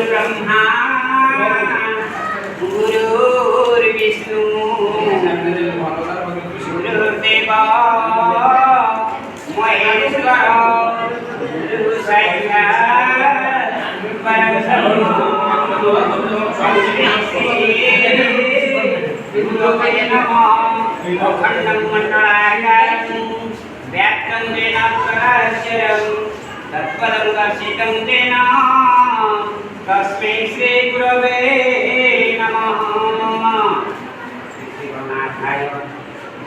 ब्रह्मा गुरुर्विष्णु गुरुर्देव महेश्वर गुरु साक्षात् परब्रह्म गुरुवे नमः। अखण्डं मण्डलाकारं व्याप्तं येन चराचरं तत्पदं दर्शितं तेन तस्मै श्रीगुरवे नमः। श्रीगुरुनाथाय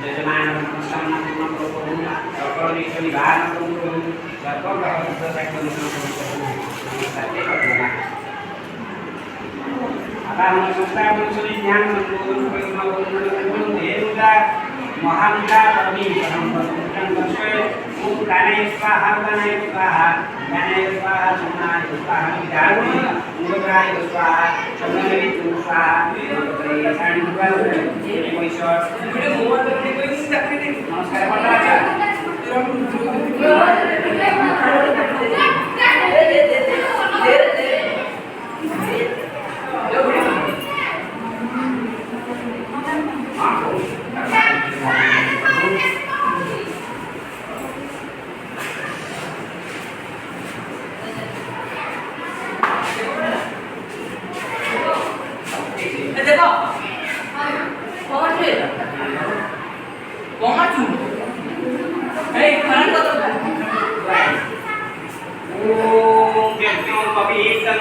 यजमानं सम्मानं करोमि सर्वनिवारणं करोमि सर्वग्रहदोषाकरणं करोमि। आता संस्थापन ध्यान महांता परमी परम ओम प्राणाय स्वाहा प्राणाय स्वाहा ज्ञानाय स्वाहा समानाय स्वाहा विद्याय मुद्राय स्वाहा समन्वय स्वाहा नमस्कार देखो कौन है कौन चू ए करंट को ओम जगन्नाथ पवित्रं